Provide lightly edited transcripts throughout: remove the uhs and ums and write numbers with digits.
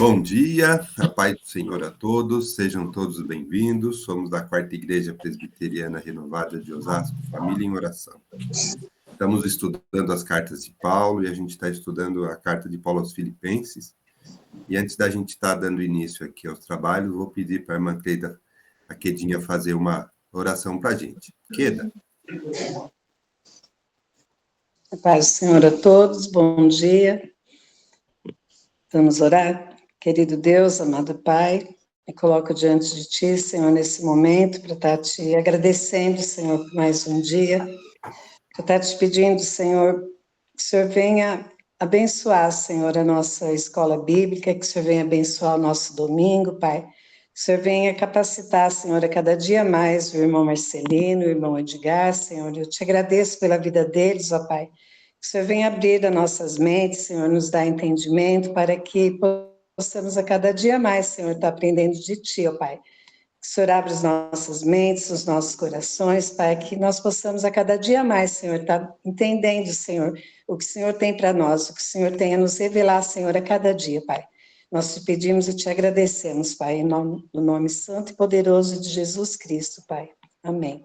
Bom dia, a paz do Senhor a todos, sejam todos bem-vindos. Somos da Quarta Igreja Presbiteriana Renovada de Osasco, Família em Oração. Estamos estudando as cartas de Paulo e a gente está estudando a carta de Paulo aos Filipenses. E antes da gente estar dando início aqui aos trabalhos, vou pedir para a irmã Cleida, a Quedinha, fazer uma oração para a gente. Queda. A paz do Senhor a todos, bom dia. Vamos orar? Querido Deus, amado Pai, me coloco diante de Ti, Senhor, nesse momento, para estar Te agradecendo, Senhor, por mais um dia, para estar Te pedindo, Senhor, que o Senhor venha abençoar, Senhor, a nossa escola bíblica, que o Senhor venha abençoar o nosso domingo, Pai, que o Senhor venha capacitar, Senhor, a cada dia mais o irmão Marcelino, o irmão Edgar, Senhor, eu Te agradeço pela vida deles, ó Pai, que o Senhor venha abrir as nossas mentes, Senhor, nos dar entendimento para que possamos a cada dia mais, Senhor, estar aprendendo de Ti, ó Pai. Que o Senhor abra as nossas mentes, os nossos corações, Pai, que nós possamos a cada dia mais, Senhor, estar entendendo, Senhor, o que o Senhor tem para nós, o que o Senhor tem a nos revelar, Senhor, a cada dia, Pai. Nós Te pedimos e Te agradecemos, Pai, no nome santo e poderoso de Jesus Cristo, Pai. Amém.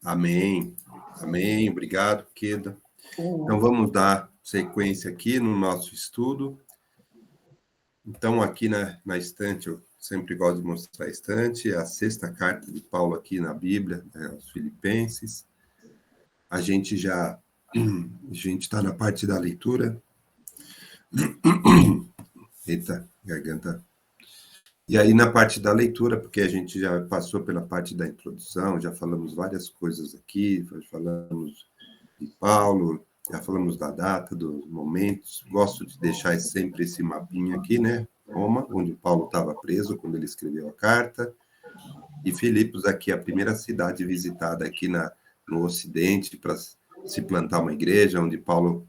Amém. Amém. Obrigado, Queda. Então, vamos dar sequência aqui no nosso estudo. Então, aqui na estante, eu sempre gosto de mostrar a estante, a sexta carta de Paulo aqui na Bíblia, aos Filipenses. A gente está na parte da leitura. Eita, garganta. E aí, na parte da leitura, porque a gente já passou pela parte da introdução, já falamos várias coisas aqui, falamos de Paulo, já falamos da data, dos momentos. Gosto de deixar sempre esse mapinha aqui, né? Roma, onde Paulo estava preso quando ele escreveu a carta. E Filipos, aqui, a primeira cidade visitada aqui no Ocidente para se plantar uma igreja, onde Paulo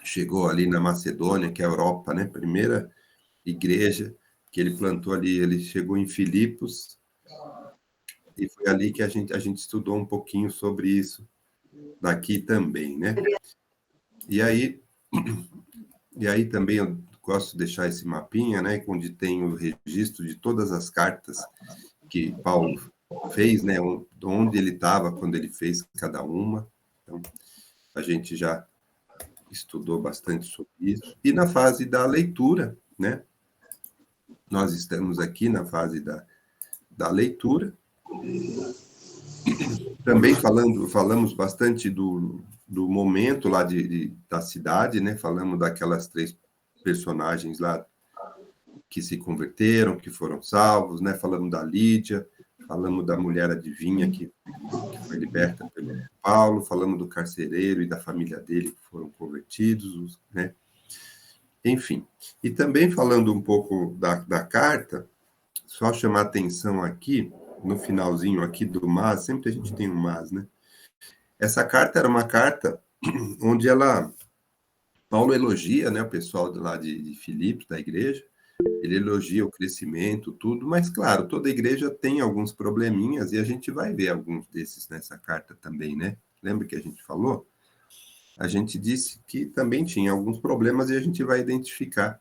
chegou ali na Macedônia, que é a Europa, né? Primeira igreja que ele plantou ali, ele chegou em Filipos, e foi ali que a gente estudou um pouquinho sobre isso daqui também, né? E aí também eu gosto de deixar esse mapinha, né, onde tem o registro de todas as cartas que Paulo fez, né, onde ele estava quando ele fez cada uma. Então, a gente já estudou bastante sobre isso. E na fase da leitura, né, nós estamos aqui na fase da leitura. Também falamos bastante do momento lá da cidade, né? Falamos daquelas 3 personagens lá que se converteram, que foram salvos, né? Falamos da Lídia, falamos da mulher adivinha que foi liberta pelo Paulo, falamos do carcereiro e da família dele que foram convertidos, né? Enfim. E também falando um pouco da carta, só chamar atenção aqui, no finalzinho aqui do mas, sempre a gente tem um mas, né? Essa carta era uma carta onde Paulo elogia, né, o pessoal lá de Filipos, da igreja, ele elogia o crescimento, tudo, mas, claro, toda igreja tem alguns probleminhas e a gente vai ver alguns desses nessa carta também, né? Lembra que a gente falou? A gente disse que também tinha alguns problemas e a gente vai identificar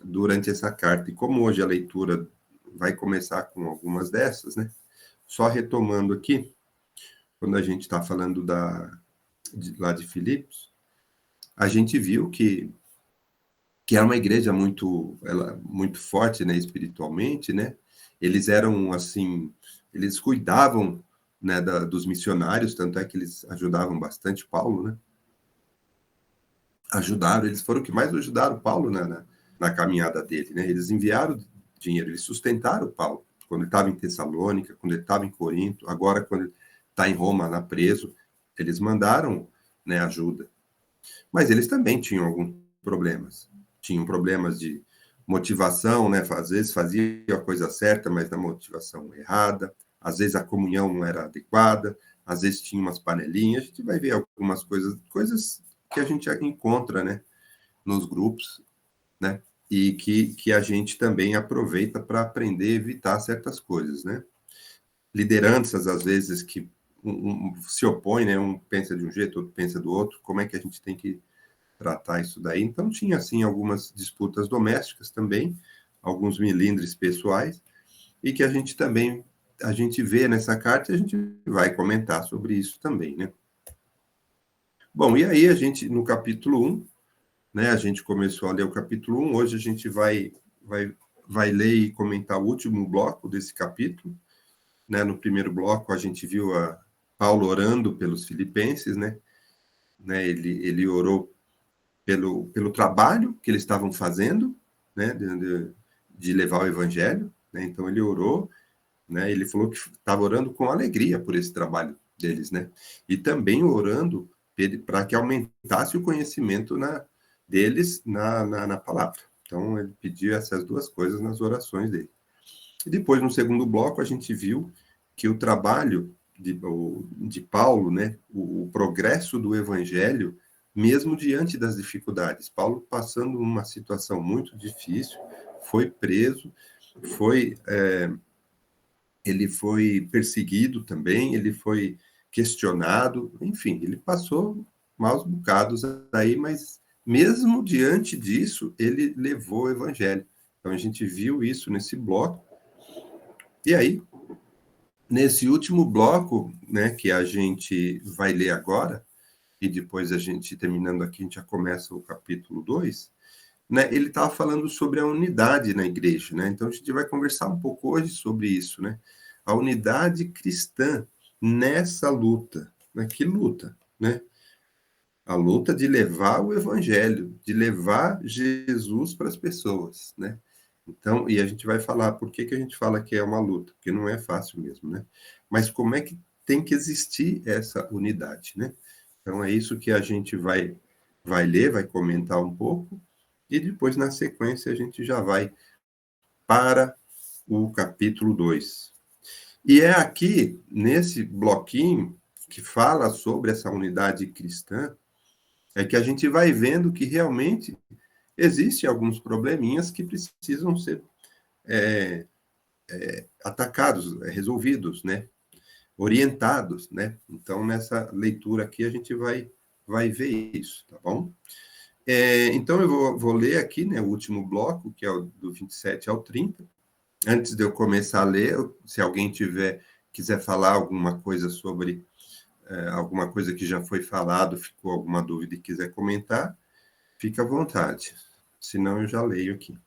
durante essa carta. E como hoje a leitura vai começar com algumas dessas, né? Só retomando aqui, quando a gente está falando lá de Filipos, a gente viu que era uma igreja muito forte, né, espiritualmente, né? Eles eram, assim, eles cuidavam, né, dos missionários, tanto é que eles ajudavam bastante Paulo, né? Eles foram que mais ajudaram Paulo na caminhada dele, né? Eles enviaram dinheiro, eles sustentaram Paulo, quando ele estava em Tessalônica, quando ele estava em Corinto, agora quando ele está em Roma, lá preso, eles mandaram, né, ajuda. Mas eles também tinham alguns problemas. Tinham problemas de motivação, né? Às vezes fazia a coisa certa, mas na motivação errada. Às vezes a comunhão não era adequada. Às vezes tinha umas panelinhas. A gente vai ver algumas coisas que a gente encontra, né, nos grupos, né? E que a gente também aproveita para aprender a evitar certas coisas, né? Lideranças, às vezes, que se opõem, né? Um pensa de um jeito, outro pensa do outro. Como é que a gente tem que tratar isso daí. Então, tinha, assim, algumas disputas domésticas também, alguns melindres pessoais, e que a gente também, a gente vê nessa carta e a gente vai comentar sobre isso também, né? Bom, e aí a gente, no capítulo 1, né, a gente começou a ler o capítulo 1, hoje a gente vai ler e comentar o último bloco desse capítulo, né? No primeiro bloco a gente viu Paulo orando pelos filipenses, né? Ele orou pelo trabalho que eles estavam fazendo, né? De levar o evangelho, né? Então ele orou, né? Ele falou que estava orando com alegria por esse trabalho deles, né? E também orando para que aumentasse o conhecimento deles na palavra. Então, ele pediu essas duas coisas nas orações dele. E depois, no segundo bloco, a gente viu que o trabalho de Paulo, né, o progresso do evangelho, mesmo diante das dificuldades. Paulo passando uma situação muito difícil, foi preso, ele foi perseguido também, ele foi questionado, enfim, ele passou maus bocados aí, mas mesmo diante disso, ele levou o evangelho. Então, a gente viu isso nesse bloco. E aí, nesse último bloco, né, que a gente vai ler agora, e depois a gente, terminando aqui, a gente já começa o capítulo 2, né, ele estava falando sobre a unidade na igreja, né? Então, a gente vai conversar um pouco hoje sobre isso, né? A unidade cristã nessa luta, né? Que luta, né? A luta de levar o evangelho, de levar Jesus para as pessoas, né? Então, e a gente vai falar por que a gente fala que é uma luta, porque não é fácil mesmo, né? Mas como é que tem que existir essa unidade, né? Então, é isso que a gente vai ler, vai comentar um pouco, e depois, na sequência, a gente já vai para o capítulo 2. E é aqui, nesse bloquinho, que fala sobre essa unidade cristã, é que a gente vai vendo que realmente existem alguns probleminhas que precisam ser atacados, resolvidos, né? Orientados, né? Então, nessa leitura aqui, a gente vai ver isso, tá bom? Então, eu vou ler aqui, né, o último bloco, que é o do 27 ao 30. Antes de eu começar a ler, se alguém quiser falar alguma coisa sobre alguma coisa que já foi falado, ficou alguma dúvida e quiser comentar, fica à vontade. Senão, eu já leio aqui.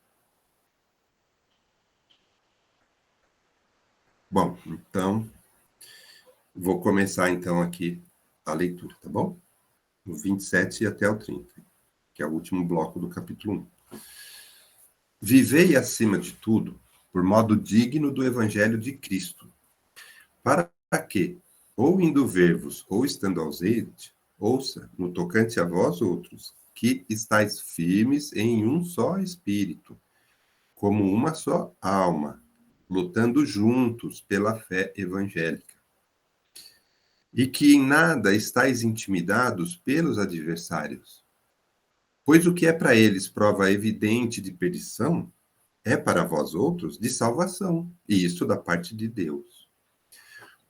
Bom, então, vou começar, então, aqui a leitura, tá bom? Do 27 até o 30, que é o último bloco do capítulo 1. Vivei, acima de tudo, por modo digno do evangelho de Cristo, para que, ou indo ver-vos, ou estando ausente, ouça, no tocante a vós outros, que estáis firmes em um só espírito, como uma só alma, lutando juntos pela fé evangélica. E que em nada estáis intimidados pelos adversários. Pois o que é para eles prova evidente de perdição, é para vós outros de salvação, e isso da parte de Deus.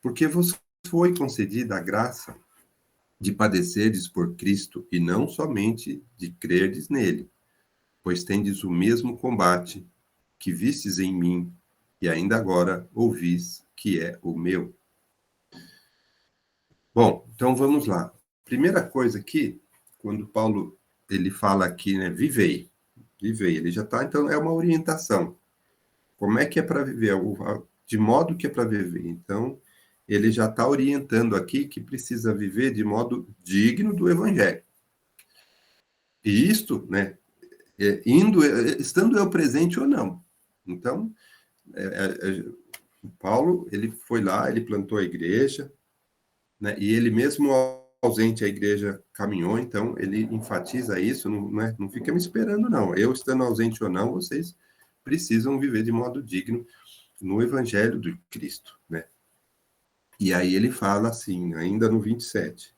Porque vos foi concedida a graça de padecerdes por Cristo, e não somente de crerdes nele, pois tendes o mesmo combate que vistes em mim, e ainda agora ouvis que é o meu. Bom, então vamos lá. Primeira coisa aqui, quando Paulo ele fala aqui, né, vivei, ele já está, então é uma orientação. Como é que é para viver? De modo que é para viver. Então, ele já está orientando aqui que precisa viver de modo digno do evangelho. E isto, né, estando eu presente ou não. Então, Paulo, ele foi lá, ele plantou a igreja, né, e ele mesmo ausente, a igreja caminhou, então ele enfatiza isso, não fica me esperando, não. Eu estando ausente ou não, vocês precisam viver de modo digno no evangelho de Cristo, né? E aí ele fala assim, ainda no 27.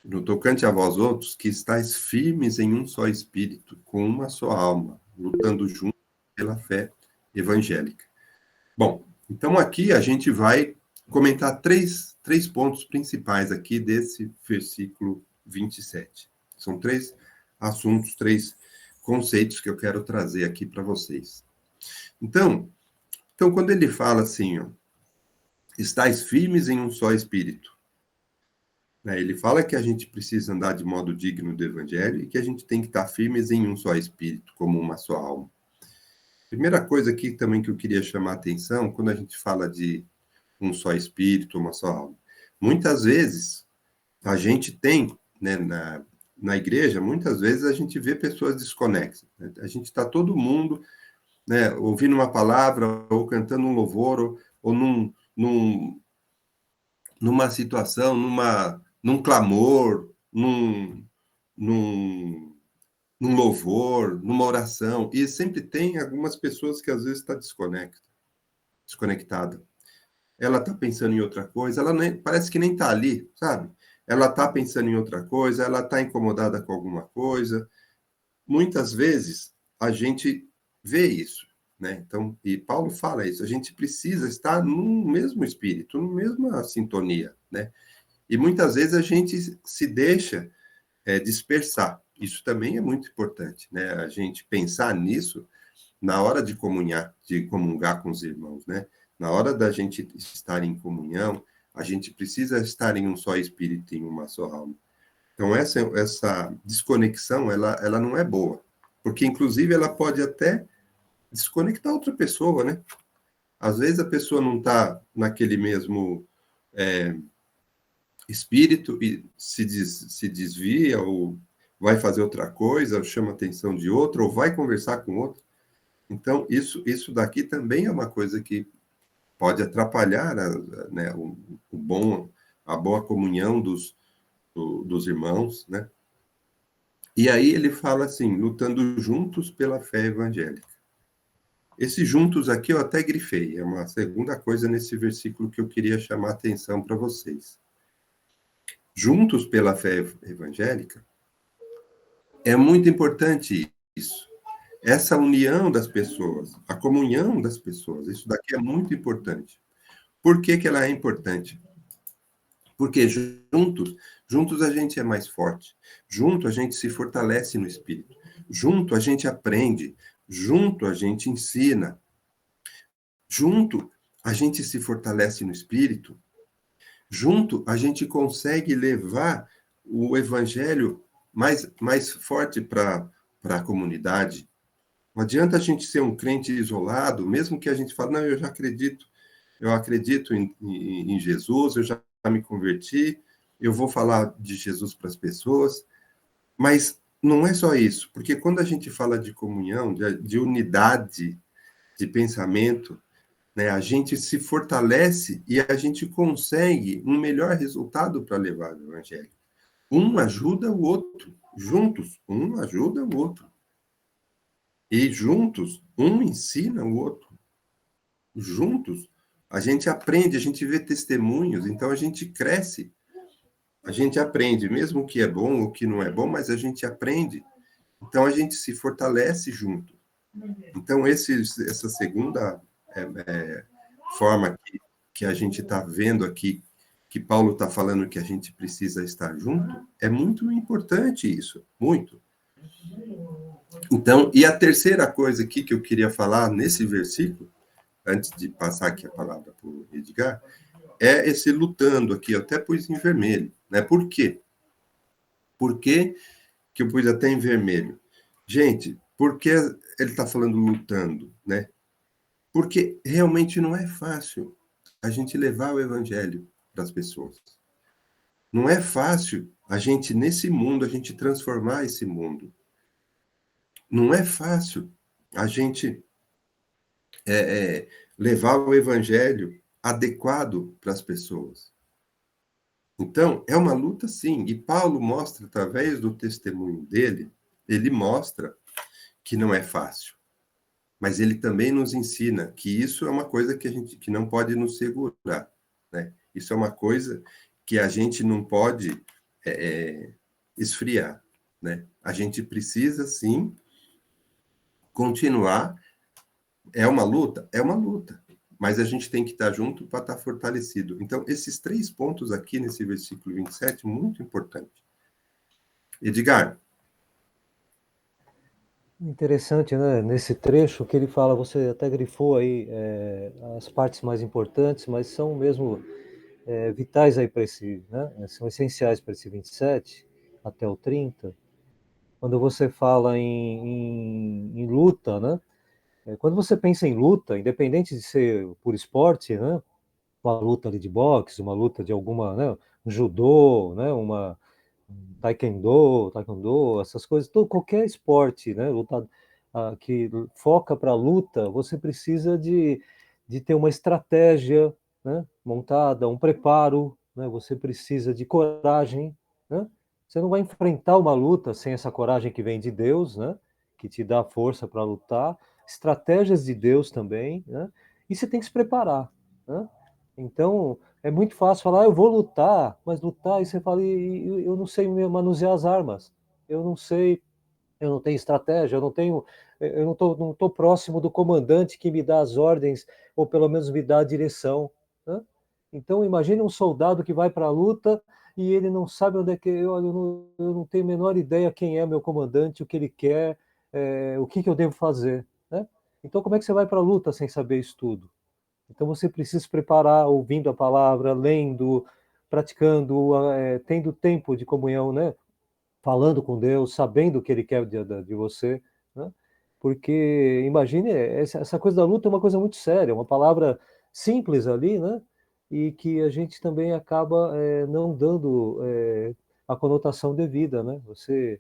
No tocante a vós outros, que estáis firmes em um só espírito, com uma só alma, lutando juntos pela fé evangélica. Bom, então aqui a gente vai comentar três pontos principais aqui desse versículo 27. São 3 assuntos, 3 conceitos que eu quero trazer aqui para vocês. Então, quando ele fala assim, ó, estais firmes em um só espírito, né? Ele fala que a gente precisa andar de modo digno do evangelho e que a gente tem que estar firmes em um só espírito, como uma só alma. Primeira coisa aqui também que eu queria chamar a atenção, quando a gente fala de um só espírito, uma só alma. Muitas vezes, a gente tem, né, na igreja, muitas vezes a gente vê pessoas desconexas. Né? A gente está todo mundo, né, ouvindo uma palavra, ou cantando um louvor, ou numa situação, num clamor, num louvor, numa oração, e sempre tem algumas pessoas que às vezes está desconectada. Ela está pensando em outra coisa, parece que nem está ali, sabe? Ela está pensando em outra coisa, ela está incomodada com alguma coisa. Muitas vezes a gente vê isso, né? Então, e Paulo fala isso, a gente precisa estar no mesmo espírito, na mesma sintonia, né? E muitas vezes a gente se deixa dispersar. Isso também é muito importante, né? A gente pensar nisso na hora de comungar com os irmãos, né? Na hora da gente estar em comunhão, a gente precisa estar em um só espírito, em uma só alma. Então, essa desconexão, ela não é boa, porque, inclusive, ela pode até desconectar outra pessoa, né? Às vezes a pessoa não está naquele mesmo espírito e se desvia, ou vai fazer outra coisa, ou chama a atenção de outro, ou vai conversar com outro. Então, isso daqui também é uma coisa que pode atrapalhar, né, a boa comunhão dos irmãos, né? E aí ele fala assim, lutando juntos pela fé evangélica. Esse juntos aqui eu até grifei, é uma segunda coisa nesse versículo que eu queria chamar a atenção para vocês. Juntos pela fé evangélica, é muito importante isso. Essa união das pessoas, a comunhão das pessoas, isso daqui é muito importante. Por que que ela é importante? Porque juntos a gente é mais forte. Junto a gente se fortalece no espírito. Junto a gente aprende. Junto a gente ensina. Junto a gente se fortalece no espírito. Junto a gente consegue levar o evangelho mais forte para a comunidade. Não adianta a gente ser um crente isolado, mesmo que a gente fale, não, eu acredito em Jesus, eu já me converti, eu vou falar de Jesus para as pessoas, mas não é só isso, porque quando a gente fala de comunhão, de unidade de pensamento, né, a gente se fortalece e a gente consegue um melhor resultado para levar o evangelho. Um ajuda o outro, juntos, um ajuda o outro. E juntos, um ensina o outro. Juntos, a gente aprende, a gente vê testemunhos, então a gente cresce. A gente aprende, mesmo o que é bom ou o que não é bom, mas a gente aprende. Então a gente se fortalece junto. Então, essa segunda forma que a gente está vendo aqui, que Paulo está falando que a gente precisa estar junto, é muito importante isso, muito. Então, e a terceira coisa aqui que eu queria falar nesse versículo, antes de passar aqui a palavra para o Edgar, é esse lutando aqui, eu até pus em vermelho, né? Por quê? Por que eu pus até em vermelho? Gente, por que ele está falando lutando, né? Porque realmente não é fácil a gente levar o evangelho para as pessoas. Não é fácil a gente, nesse mundo, a gente transformar esse mundo. Não é fácil a gente levar o evangelho adequado para as pessoas. Então, é uma luta, sim. E Paulo mostra, através do testemunho dele, ele mostra que não é fácil. Mas ele também nos ensina que isso é uma coisa que a gente que não pode nos segurar, né? Isso é uma coisa que a gente não pode esfriar, né? A gente precisa, sim, continuar. É uma luta? É uma luta. Mas a gente tem que estar junto para estar fortalecido. Então, esses 3 pontos aqui nesse versículo 27, muito importante. Edgar. Interessante, né? Nesse trecho que ele fala, você até grifou aí as partes mais importantes, mas são mesmo vitais aí para esse, né? São essenciais para esse 27 até o 30. Quando você fala em luta, né? Quando você pensa em luta, independente de ser por esporte, né? Uma luta ali de boxe, uma luta de alguma, né? Um judô, né? Uma taekwondo, essas coisas, todo, qualquer esporte, né, que foca para a luta, você precisa de ter uma estratégia, né, montada, um preparo, né, você precisa de coragem, né? Você não vai enfrentar uma luta sem essa coragem que vem de Deus, né, que te dá força para lutar, estratégias de Deus também, né, e você tem que se preparar, né? Então, é muito fácil falar, eu vou lutar, mas lutar, e você fala, eu não sei manusear as armas, eu não sei, eu não tenho estratégia, eu não tô próximo do comandante que me dá as ordens, ou pelo menos me dá a direção, né? Então, imagine um soldado que vai para a luta e ele não sabe onde é que, eu não tenho a menor ideia quem é meu comandante, o que ele quer, o que eu devo fazer, né? Então, como é que você vai para a luta sem saber isso tudo? Então você precisa se preparar ouvindo a palavra, lendo, praticando, tendo tempo de comunhão, né? Falando com Deus, sabendo o que Ele quer de você, né? Porque imagine, essa coisa da luta é uma coisa muito séria, uma palavra simples ali, né? E que a gente também acaba não dando a conotação devida, né? Você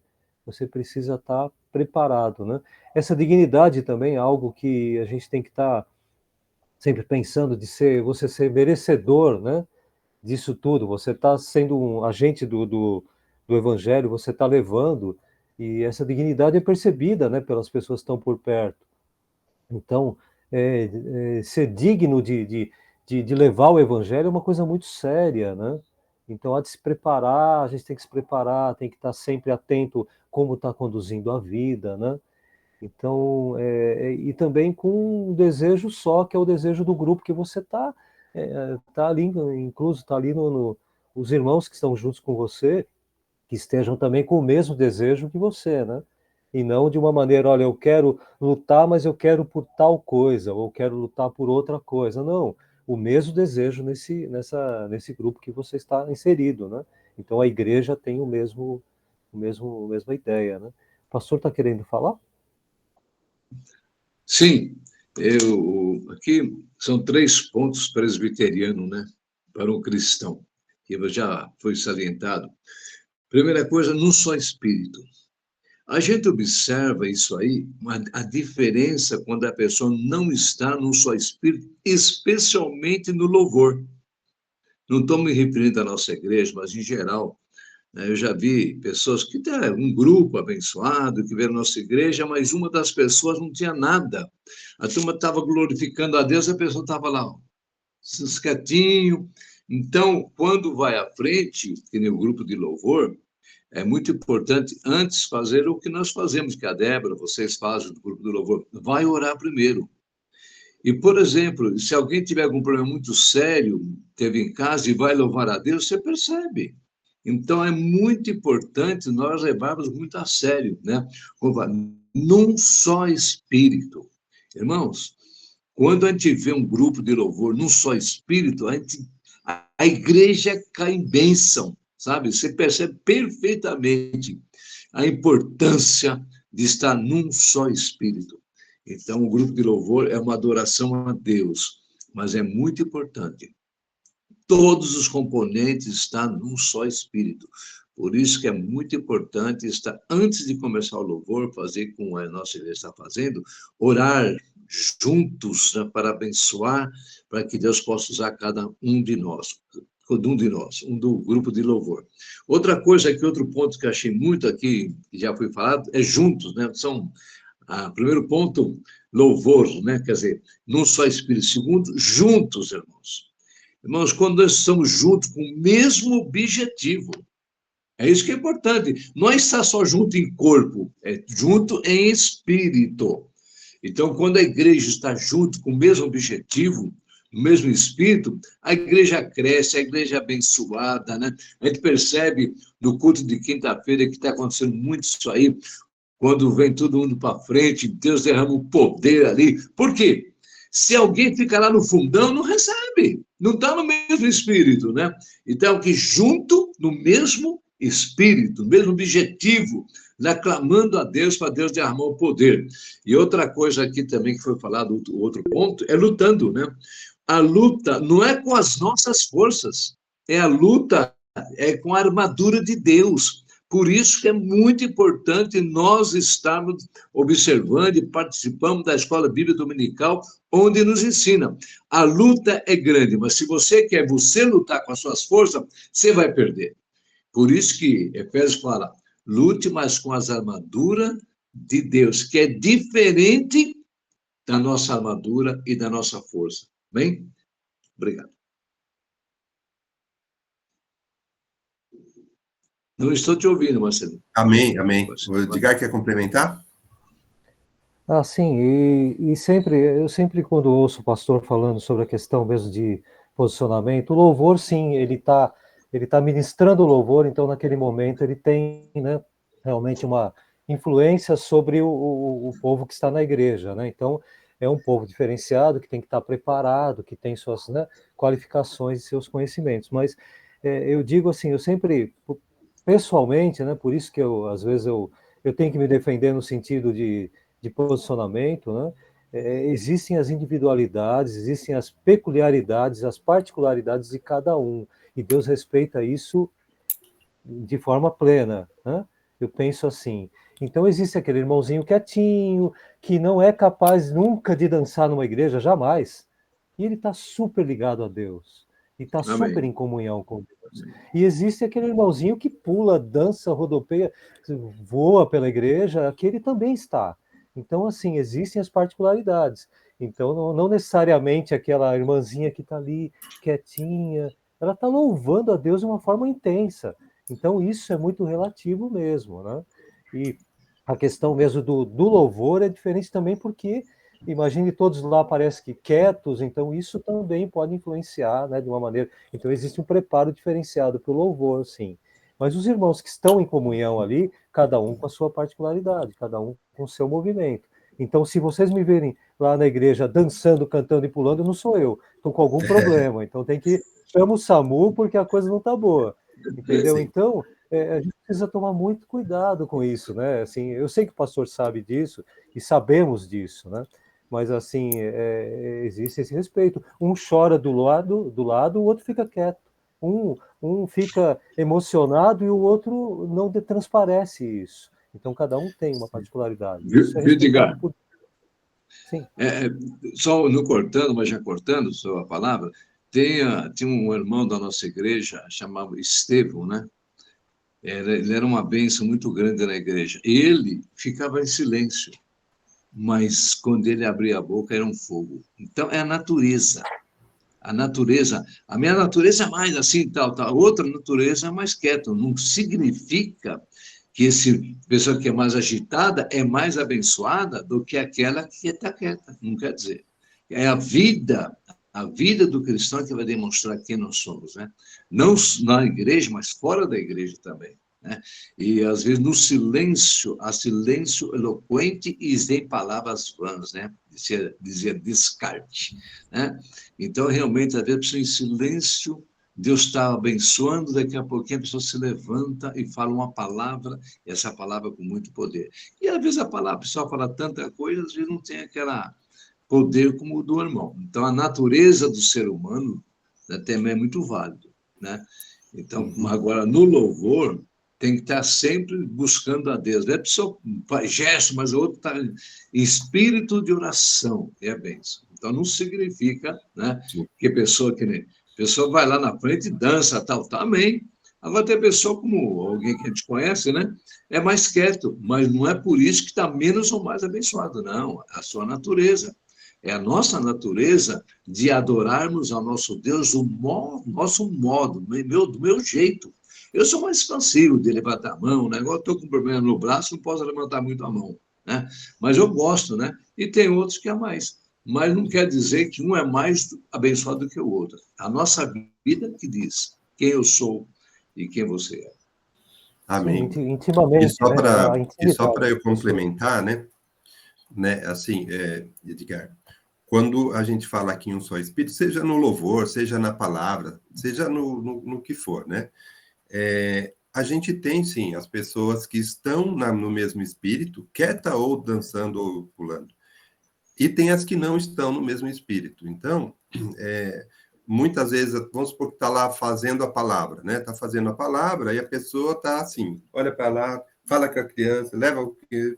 precisa estar preparado, né? Essa dignidade também é algo que a gente tem que estar sempre pensando de você ser merecedor, né, disso tudo. Você está sendo um agente do evangelho, você está levando, e essa dignidade é percebida, né, pelas pessoas que estão por perto. Então, ser digno de levar o evangelho é uma coisa muito séria, né? Então, há de se preparar, a gente tem que se preparar, tem que estar sempre atento como está conduzindo a vida, né? Então, e também com um desejo só, que é o desejo do grupo que você está tá ali, incluso está ali os irmãos que estão juntos com você, que estejam também com o mesmo desejo que você, né? E não de uma maneira, olha, eu quero lutar, mas eu quero por tal coisa, ou eu quero lutar por outra coisa. Não, o mesmo desejo nesse grupo que você está inserido, né? Então a igreja tem a mesma ideia, né? O pastor está querendo falar? Sim, aqui são 3 pontos presbiterianos, né, para um cristão, que já foi salientado. Primeira coisa, num só espírito. A gente observa isso aí, a diferença quando a pessoa não está num só espírito, especialmente no louvor. Não estou me referindo à nossa igreja, mas em geral. Eu já vi pessoas que têm um grupo abençoado, que veio à nossa igreja, mas uma das pessoas não tinha nada. A turma estava glorificando a Deus, a pessoa estava lá, ó, quietinho. Então, quando vai à frente, que nem o grupo de louvor, é muito importante antes fazer o que nós fazemos, que a Débora, vocês fazem do grupo do louvor, vai orar primeiro. E, por exemplo, se alguém tiver algum problema muito sério, teve em casa e vai louvar a Deus, você percebe. Então, é muito importante nós levarmos muito a sério, né? Num só espírito. Irmãos, quando a gente vê um grupo de louvor num só espírito, a igreja cai em bênção, sabe? Você percebe perfeitamente a importância de estar num só espírito. Então, o grupo de louvor é uma adoração a Deus, mas é muito importante. Todos os componentes estão num só espírito. Por isso que é muito importante estar, antes de começar o louvor, fazer como a nossa igreja está fazendo, orar juntos, né, para abençoar, para que Deus possa usar cada um de nós, um do grupo de louvor. Outra coisa aqui, outro ponto que eu achei muito aqui, que já foi falado, é juntos, né? Primeiro ponto, louvor, né? Quer dizer, num só espírito. Segundo, juntos, irmãos. Irmãos, quando nós estamos juntos com o mesmo objetivo, é isso que é importante. Não é estar só junto em corpo, é junto em espírito. Então, quando a igreja está junto com o mesmo objetivo, no mesmo espírito, a igreja cresce, a igreja é abençoada, né? A gente percebe no culto de quinta-feira que está acontecendo muito isso aí, quando vem todo mundo para frente, Deus derrama o poder ali. Por quê? Se alguém fica lá no fundão, não recebe, não está no mesmo espírito, né? Então, que junto no mesmo espírito, no mesmo objetivo, né, clamando a Deus para Deus derramar o poder. E outra coisa aqui também que foi falado, outro ponto, é lutando, né? A luta não é com as nossas forças, é a luta com a armadura de Deus. Por isso que é muito importante nós estarmos observando e participando da Escola Bíblica Dominical, onde nos ensina. A luta é grande, mas se você quer lutar com as suas forças, você vai perder. Por isso que Efésios fala, lute, mas com as armaduras de Deus, que é diferente da nossa armadura e da nossa força. Bem? Obrigado. Não estou te ouvindo, Marcelo. Amém, amém. O Edgar quer complementar? Ah, sim, eu sempre quando ouço o pastor falando sobre a questão mesmo de posicionamento, o louvor, sim, ele tá ministrando o louvor, então naquele momento ele tem, né, realmente uma influência sobre o povo que está na igreja, né? Então é um povo diferenciado, que tem que estar preparado, que tem suas, né, qualificações e seus conhecimentos, mas eu digo assim, eu sempre, pessoalmente, né, por isso que às vezes eu tenho que me defender no sentido de posicionamento, né? Existem as individualidades, existem as peculiaridades, as particularidades de cada um, e Deus respeita isso de forma plena, né? Eu penso assim. Então existe aquele irmãozinho quietinho, que não é capaz nunca de dançar numa igreja, jamais, e ele está super ligado a Deus, e está super em comunhão com Deus. E existe aquele irmãozinho que pula, dança, rodopeia, voa pela igreja, que ele também está. Então, assim, existem as particularidades. Então, não necessariamente aquela irmãzinha que está ali, quietinha, ela está louvando a Deus de uma forma intensa. Então, isso é muito relativo mesmo, né? E a questão mesmo do louvor é diferente também porque, imagine todos lá parece que quietos, então isso também pode influenciar, né, de uma maneira. Então, existe um preparo diferenciado para o louvor, sim. Mas os irmãos que estão em comunhão ali, cada um com a sua particularidade, cada um com o seu movimento. Então, se vocês me verem lá na igreja dançando, cantando e pulando, não sou eu, estou com algum problema. Então, tem que chamar o SAMU porque a coisa não está boa. Entendeu? Então, a gente precisa tomar muito cuidado com isso, né? Assim, eu sei que o pastor sabe disso e sabemos disso, né? Mas, assim, existe esse respeito. Um chora do lado, o outro fica quieto. Um fica emocionado e o outro não transparece isso. Então, cada um tem uma particularidade. Isso é respeitado por... Sim. Só não cortando, mas já cortando só a palavra, tinha um irmão da nossa igreja, chamava Estevão, né? Ele era uma bênção muito grande na igreja. Ele ficava em silêncio, mas quando ele abria a boca era um fogo. Então, é a natureza. A minha natureza é mais assim, tal. Outra natureza é mais quieta. Não significa que esse pessoa que é mais agitada é mais abençoada do que aquela que está quieta. Não quer dizer. É a vida do cristão que vai demonstrar quem nós somos, né? Não na igreja, mas fora da igreja também, né? E às vezes no silêncio, há silêncio eloquente e sem palavras vãs, né? Dizia Descartes, né? Então realmente às vezes em silêncio Deus está abençoando, daqui a pouquinho a pessoa se levanta e fala uma palavra, e essa palavra com muito poder. E às vezes a pessoa fala tanta coisa, às vezes não tem aquela poder como o do irmão. Então, a natureza do ser humano, né, também é muito válido, né? Então, agora, no louvor, tem que estar sempre buscando a Deus. A pessoa faz gesto, mas o outro está em espírito de oração, é a bênção. Então, não significa, né, que a pessoa vai lá na frente e dança, tal, amém. Agora, tem pessoa como alguém que a gente conhece, né? É mais quieto, mas não é por isso que está menos ou mais abençoado, não. É a sua natureza. É a nossa natureza de adorarmos ao nosso Deus do nosso modo, do meu jeito. Eu sou mais expansivo de levantar a mão, né? Agora estou com um problema no braço, não posso levantar muito a mão, né? Mas eu gosto, né? E tem outros que é mais mas não quer dizer que um é mais abençoado do que o outro. A nossa vida que diz quem eu sou e quem você é. Amém. Sim, intimamente, E só né? para A intimidade eu complementar, né, assim, Edgar, quando a gente fala aqui em um só Espírito, seja no louvor, seja na palavra, seja no que for, né? A gente tem, sim, as pessoas que estão no mesmo Espírito, quieta ou dançando ou pulando. E tem as que não estão no mesmo Espírito. Então, muitas vezes, vamos supor que está lá fazendo a palavra, né? Está fazendo a palavra e a pessoa está assim, olha para lá, fala com a criança,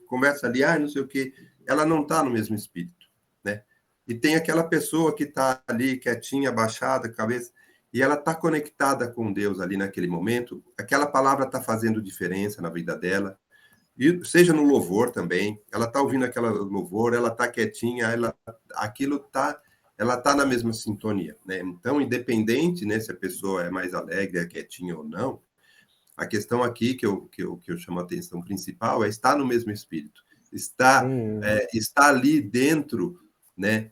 conversa ali, não sei o quê. Ela não está no mesmo Espírito, né? E tem aquela pessoa que está ali quietinha, abaixada, cabeça, e ela está conectada com Deus ali naquele momento, aquela palavra está fazendo diferença na vida dela, e seja no louvor também, ela está ouvindo aquela louvor, ela está quietinha, ela está na mesma sintonia, né? Então, independente, né, se a pessoa é mais alegre, é quietinha ou não, a questão aqui que eu chamo a atenção principal é estar no mesmo espírito, estar ali dentro, né,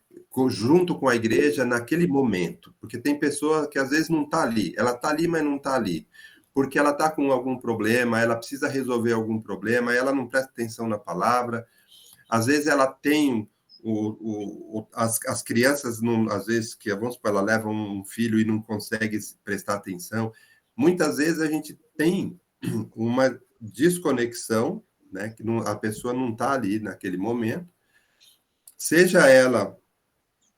junto com a igreja naquele momento, porque tem pessoa que às vezes não está ali, ela está ali, mas não está ali, porque ela está com algum problema, ela precisa resolver algum problema, ela não presta atenção na palavra, às vezes ela tem as crianças, às vezes, que vamos supor, ela leva um filho e não consegue prestar atenção, muitas vezes a gente tem uma desconexão, né, que a pessoa não está ali naquele momento, seja ela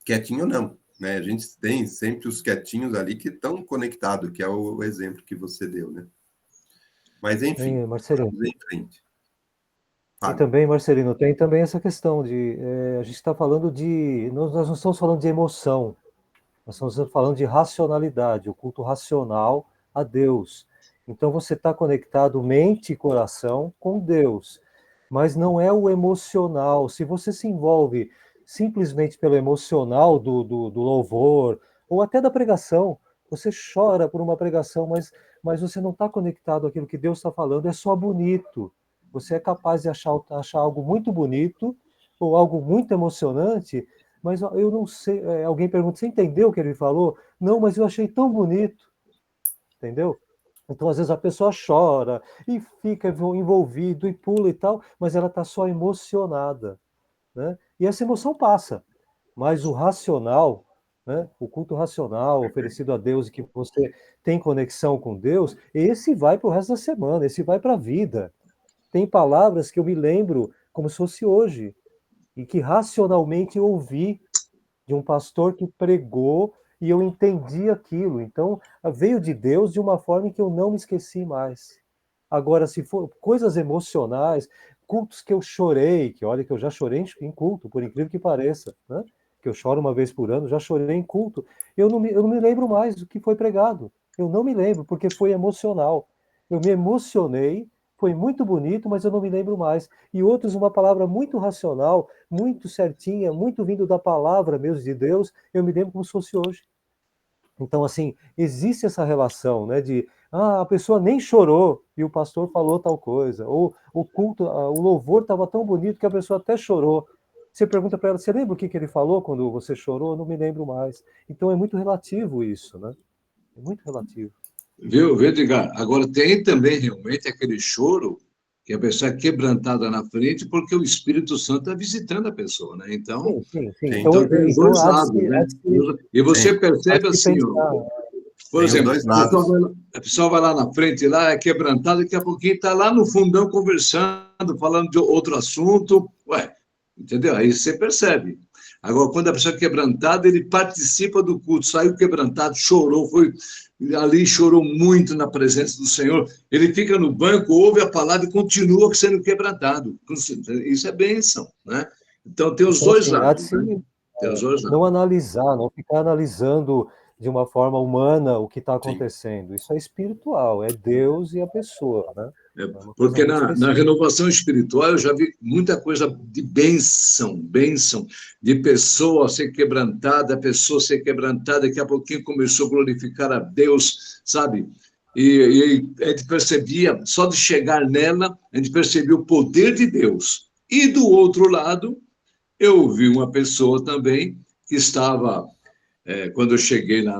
quietinha ou não, né? A gente tem sempre os quietinhos ali que estão conectados, que é o exemplo que você deu, né? Mas, enfim, Marcelino. vamos em frente. E também, Marcelino, tem também essa questão de, a gente está falando nós não estamos falando de emoção, nós estamos falando de racionalidade, o culto racional a Deus. Então você está conectado mente e coração com Deus, mas não é o emocional. Se você se envolve simplesmente pelo emocional do louvor, ou até da pregação, você chora por uma pregação, mas você não está conectado àquilo que Deus está falando, é só bonito. Você é capaz de achar algo muito bonito, ou algo muito emocionante, mas eu não sei, alguém pergunta, você entendeu o que ele falou? Não, mas eu achei tão bonito, entendeu? Então, às vezes, a pessoa chora e fica envolvido e pula e tal, mas ela está só emocionada, né? E essa emoção passa, mas o racional, né, o culto racional oferecido a Deus e que você tem conexão com Deus, esse vai para o resto da semana, esse vai para a vida. Tem palavras que eu me lembro como se fosse hoje, e que racionalmente eu ouvi de um pastor que pregou e eu entendi aquilo. Então, veio de Deus de uma forma que eu não me esqueci mais. Agora, se for coisas emocionais, cultos que eu chorei, que olha que eu já chorei em culto, por incrível que pareça, né? Que eu choro uma vez por ano, já chorei em culto. Eu não me lembro mais do que foi pregado. Eu não me lembro, porque foi emocional. Eu me emocionei, foi muito bonito, mas eu não me lembro mais. E outros, uma palavra muito racional, muito certinha, muito vindo da palavra mesmo de Deus, eu me lembro como se fosse hoje. Então, assim, existe essa relação, né, de, a pessoa nem chorou e o pastor falou tal coisa, ou o culto, o louvor estava tão bonito que a pessoa até chorou. Você pergunta para ela, você lembra o que ele falou quando você chorou? Eu não me lembro mais. Então, é muito relativo isso, né? É muito relativo. Viu, Edgar? Agora, tem também realmente aquele choro que a pessoa é quebrantada na frente porque o Espírito Santo está visitando a pessoa, né? Então, sim. Então tem os dois lados, né? E você percebe assim, ó, por exemplo, a pessoa vai lá na frente, lá é quebrantada, daqui a pouquinho está lá no fundão conversando, falando de outro assunto, entendeu? Aí você percebe. Agora, quando a pessoa é quebrantada, ele participa do culto, saiu quebrantado, chorou, foi ali, chorou muito na presença do Senhor. Ele fica no banco, ouve a palavra e continua sendo quebrantado. Isso é bênção, né? Então, tem os dois lados. Né? Não analisar, não ficar analisando de uma forma humana o que está acontecendo. Sim. Isso é espiritual, é Deus e a pessoa, né? Porque na renovação espiritual eu já vi muita coisa de bênção, de pessoa ser quebrantada, daqui a pouquinho começou a glorificar a Deus, sabe? E a gente percebia, só de chegar nela, a gente percebia o poder de Deus. E do outro lado, Eu vi uma pessoa também que estava, quando eu cheguei lá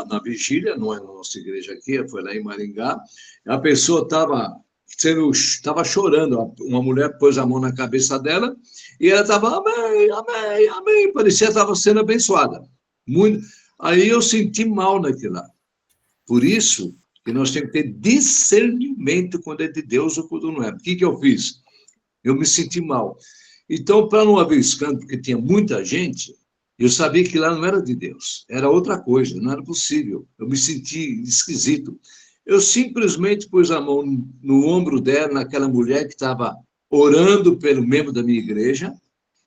na vigília, não é na nossa igreja aqui, foi lá em Maringá, a pessoa estava chorando, uma mulher pôs a mão na cabeça dela e ela estava, amém, amém, amém, parecia que estava sendo abençoada. Muito. Aí eu senti mal naquilo lá. Por isso que nós temos que ter discernimento quando é de Deus ou quando não é. O que eu fiz? Eu me senti mal. Então, para não haver escândalo, porque tinha muita gente, eu sabia que lá não era de Deus, era outra coisa, não era possível. Eu me senti esquisito. Eu simplesmente pus a mão no ombro dela, naquela mulher que estava orando pelo membro da minha igreja,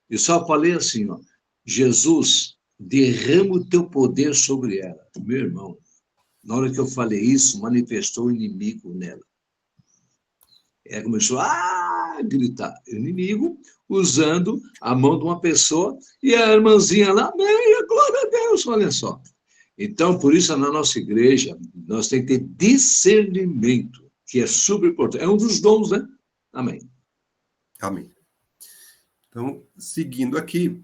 e só falei assim, ó, Jesus, derrama o teu poder sobre ela. Meu irmão, na hora que eu falei isso, manifestou o inimigo nela. Ela começou a gritar, inimigo, usando a mão de uma pessoa, e a irmãzinha lá, amém, glória a Deus, olha só. Então, por isso, na nossa igreja, nós temos que ter discernimento, que é super importante. É um dos dons, né? Amém. Amém. Então, seguindo aqui,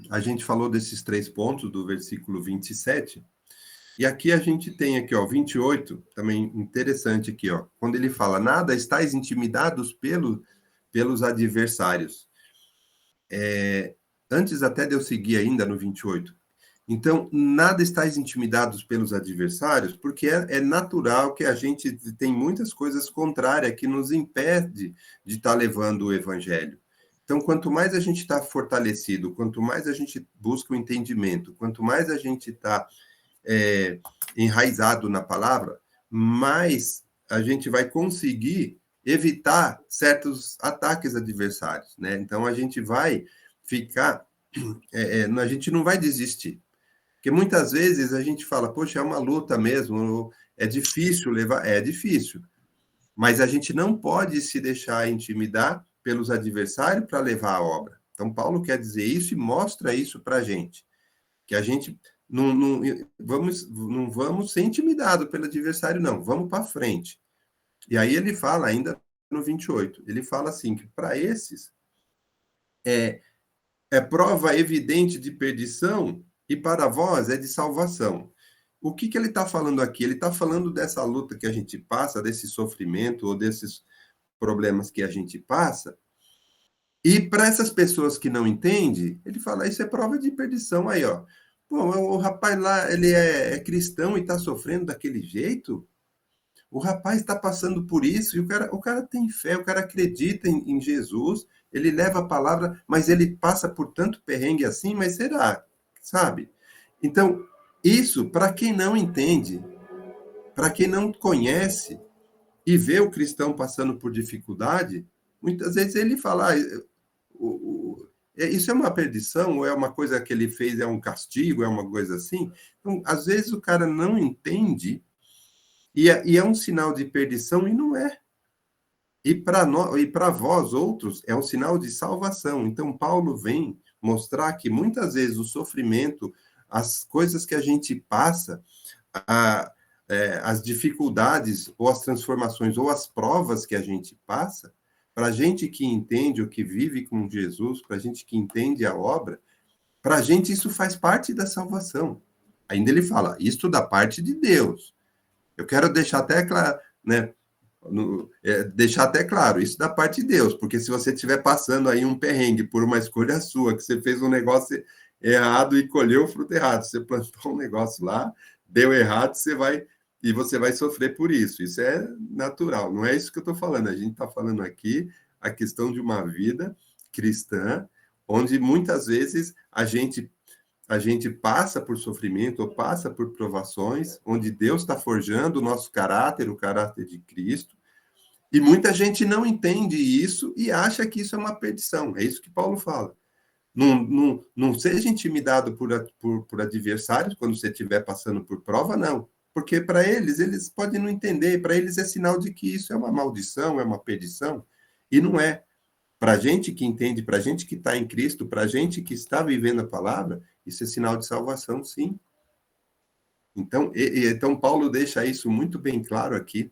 a gente falou desses 3 pontos do versículo 27, e aqui a gente tem aqui, ó, 28, também interessante aqui, ó, quando ele fala, nada estáis intimidados pelos adversários. Antes até de eu seguir ainda no 28. Então, nada estáis intimidados pelos adversários, porque é natural que a gente tem muitas coisas contrárias que nos impede de estar levando o evangelho. Então, quanto mais a gente está fortalecido, quanto mais a gente busca o entendimento, quanto mais a gente está enraizado na palavra, mais a gente vai conseguir evitar certos ataques adversários, né? Então, a gente vai ficar... a gente não vai desistir. Porque muitas vezes a gente fala, poxa, é uma luta mesmo, é difícil levar... É difícil. Mas a gente não pode se deixar intimidar pelos adversários para levar a obra. Então, Paulo quer dizer isso e mostra isso para a gente. Que a gente não vamos ser intimidados pelo adversário, não. Vamos para frente. E aí ele fala, ainda no 28, ele fala assim, que para esses é prova evidente de perdição e para vós é de salvação. O que ele está falando aqui? Ele está falando dessa luta que a gente passa, desse sofrimento ou desses problemas que a gente passa, e para essas pessoas que não entendem, ele fala, isso é prova de perdição aí, ó. Pô, o rapaz lá, ele é cristão e está sofrendo daquele jeito? O rapaz está passando por isso, e o cara tem fé, o cara acredita em Jesus, ele leva a palavra, mas ele passa por tanto perrengue assim, mas será? Sabe? Então, isso, para quem não entende, para quem não conhece e vê o cristão passando por dificuldade, muitas vezes ele fala, isso é uma perdição, ou é uma coisa que ele fez, é um castigo, é uma coisa assim. Então, às vezes o cara não entende, e é um sinal de perdição, e não é. E para vós, outros, é um sinal de salvação. Então, Paulo vem mostrar que muitas vezes o sofrimento, as coisas que a gente passa, as dificuldades, ou as transformações, ou as provas que a gente passa, para a gente que entende o que vive com Jesus, para a gente que entende a obra, para a gente isso faz parte da salvação. Ainda ele fala, isto da parte de Deus. Eu quero deixar até claro, né? Deixar até claro, isso da parte de Deus, porque se você estiver passando aí um perrengue por uma escolha sua, que você fez um negócio errado e colheu o fruto errado, você plantou um negócio lá, deu errado, você vai sofrer por isso. Isso é natural, não é isso que eu estou falando. A gente está falando aqui a questão de uma vida cristã, onde muitas vezes a gente passa por sofrimento ou passa por provações, onde Deus está forjando o nosso caráter, o caráter de Cristo, e muita gente não entende isso e acha que isso é uma perdição. É isso que Paulo fala. Não seja intimidado por adversários quando você estiver passando por prova, não. Porque para eles podem não entender, para eles é sinal de que isso é uma maldição, é uma perdição, e não é. Para a gente que entende, para a gente que está em Cristo, para a gente que está vivendo a palavra, isso é sinal de salvação, sim. Então Paulo deixa isso muito bem claro aqui,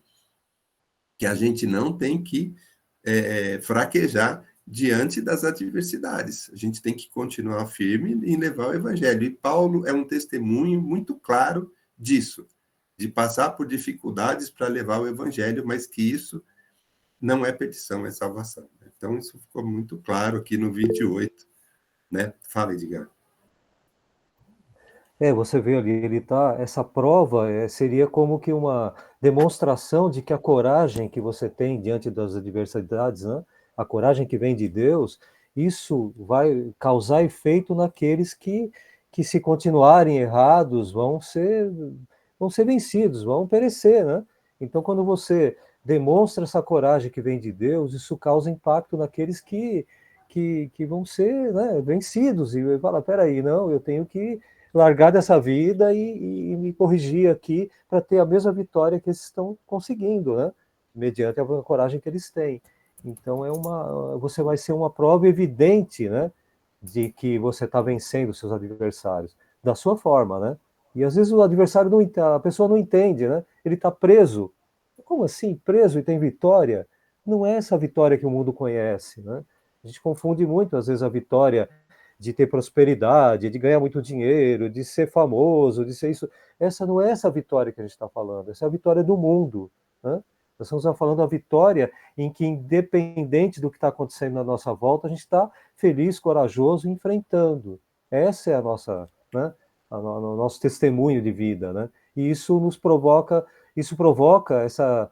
que a gente não tem que fraquejar diante das adversidades. A gente tem que continuar firme em levar o evangelho. E Paulo é um testemunho muito claro disso, de passar por dificuldades para levar o evangelho, mas que isso não é perdição, é salvação. Então, isso ficou muito claro aqui no 28, né? Fala, Edgar. Você vê ali, essa prova seria como que uma demonstração de que a coragem que você tem diante das adversidades, né? A coragem que vem de Deus, isso vai causar efeito naqueles que se continuarem errados, vão ser vencidos, vão perecer, né? Então, quando você demonstra essa coragem que vem de Deus, isso causa impacto naqueles que vão ser, né, vencidos, e fala, peraí, não, eu tenho que largar dessa vida e me corrigir aqui para ter a mesma vitória que eles estão conseguindo, né? Mediante a coragem que eles têm. Então você vai ser uma prova evidente, né, de que você está vencendo seus adversários da sua forma, né? E às vezes o adversário a pessoa não entende, né? Ele está preso. Como assim, preso e tem vitória? Não é essa vitória que o mundo conhece, né? A gente confunde muito às vezes a vitória de ter prosperidade, de ganhar muito dinheiro, de ser famoso, de ser isso. Essa não é essa vitória que a gente está falando, essa é a vitória do mundo, né? Nós estamos falando da vitória em que, independente do que está acontecendo na nossa volta, a gente está feliz, corajoso, enfrentando. Essa é a nossa, né, o nosso testemunho de vida, né? E isso provoca essa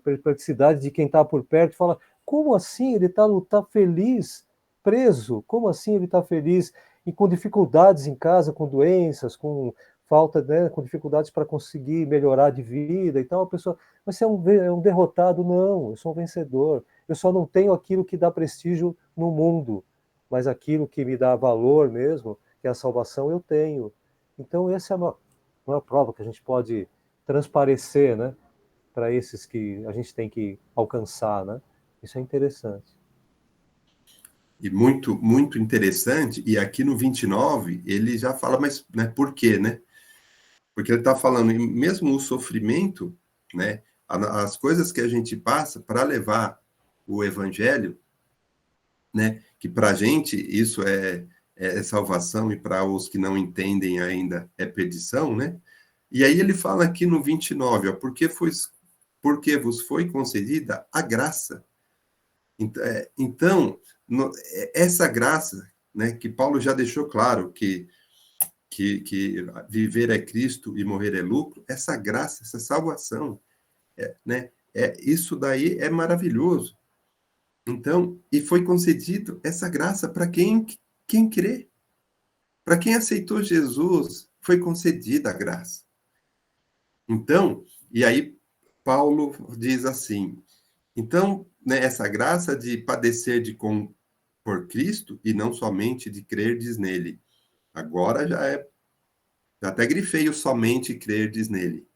perplexidade de quem está por perto, fala, como assim ele tá feliz, preso? Como assim ele está feliz e com dificuldades em casa, com doenças, com falta, né, com dificuldades para conseguir melhorar de vida e tal? A pessoa, mas você é um derrotado? Não, eu sou um vencedor. Eu só não tenho aquilo que dá prestígio no mundo, mas aquilo que me dá valor mesmo, que é a salvação, eu tenho. Então, essa é uma prova que a gente pode transparecer, né, para esses que a gente tem que alcançar, né? Isso é interessante. E muito, muito interessante, e aqui no 29, ele já fala, mas, né, por quê, né? Porque ele está falando, mesmo o sofrimento, né, as coisas que a gente passa para levar o evangelho, né, que para a gente isso é salvação e para os que não entendem ainda é perdição, né? E aí ele fala aqui no 29, ó, porque vos foi concedida a graça. Então, essa graça, né, que Paulo já deixou claro que viver é Cristo e morrer é lucro, essa graça, essa salvação, né, isso daí é maravilhoso. Então, e foi concedido essa graça para quem crê. Para quem aceitou Jesus, foi concedida a graça. Então, e aí Paulo diz assim, então, né, essa graça de padecer por Cristo e não somente de crerdes nele. Agora já até grifei o somente crerdes nele.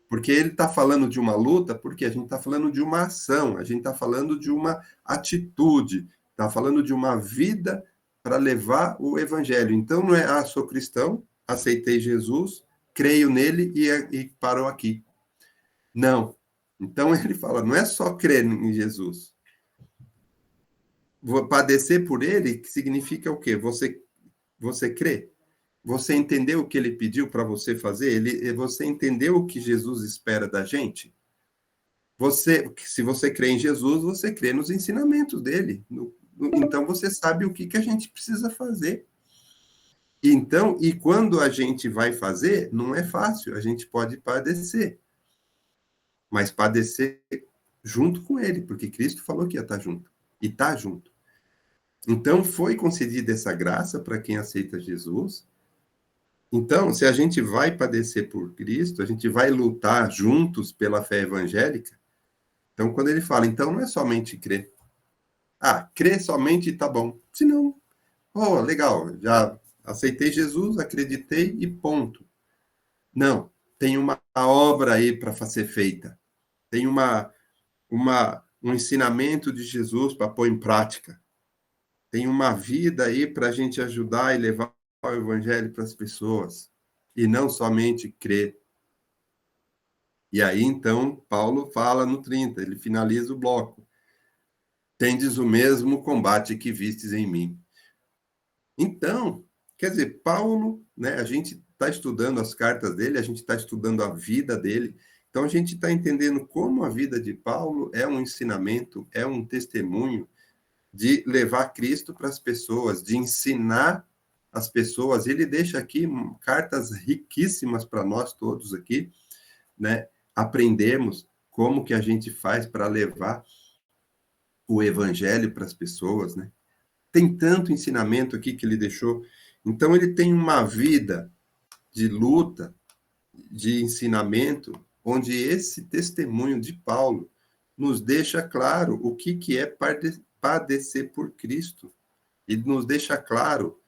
Porque ele está falando de uma luta, porque a gente está falando de uma ação, a gente está falando de uma atitude, está falando de uma vida para levar o evangelho. Então, não é, sou cristão, aceitei Jesus, creio nele e parou aqui. Não. Então, ele fala, não é só crer em Jesus. Padecer por ele, que significa o quê? Você crê? Você entendeu o que ele pediu para você fazer? Você entendeu o que Jesus espera da gente? Se você crê em Jesus, você crê nos ensinamentos dele. Então você sabe o que a gente precisa fazer. Então, e quando a gente vai fazer, não é fácil, a gente pode padecer. Mas padecer junto com ele, porque Cristo falou que ia estar junto. E está junto. Então, foi concedida essa graça para quem aceita Jesus. Então, se a gente vai padecer por Cristo, a gente vai lutar juntos pela fé evangélica. Então, quando ele fala, então não é somente crer. Crer somente tá bom. Se não, legal, já aceitei Jesus, acreditei e ponto. Não, tem uma obra aí para ser feita. Tem um ensinamento de Jesus para pôr em prática. Tem uma vida aí para a gente ajudar e levar o evangelho para as pessoas. E não somente crer. E aí, então, Paulo fala no 30, ele finaliza o bloco. tendes o mesmo combate que vistes em mim. Então, quer dizer, Paulo, né, a gente está estudando as cartas dele, a gente está estudando a vida dele, então a gente está entendendo como a vida de Paulo é um ensinamento, é um testemunho de levar Cristo para as pessoas, de ensinar as pessoas. Ele deixa aqui cartas riquíssimas para nós todos aqui, né? Aprendemos como que a gente faz para levar o evangelho para as pessoas, né? Tem tanto ensinamento aqui que ele deixou. Então, ele tem uma vida de luta, de ensinamento, onde esse testemunho de Paulo nos deixa claro o que é padecer por Cristo. E nos deixa claro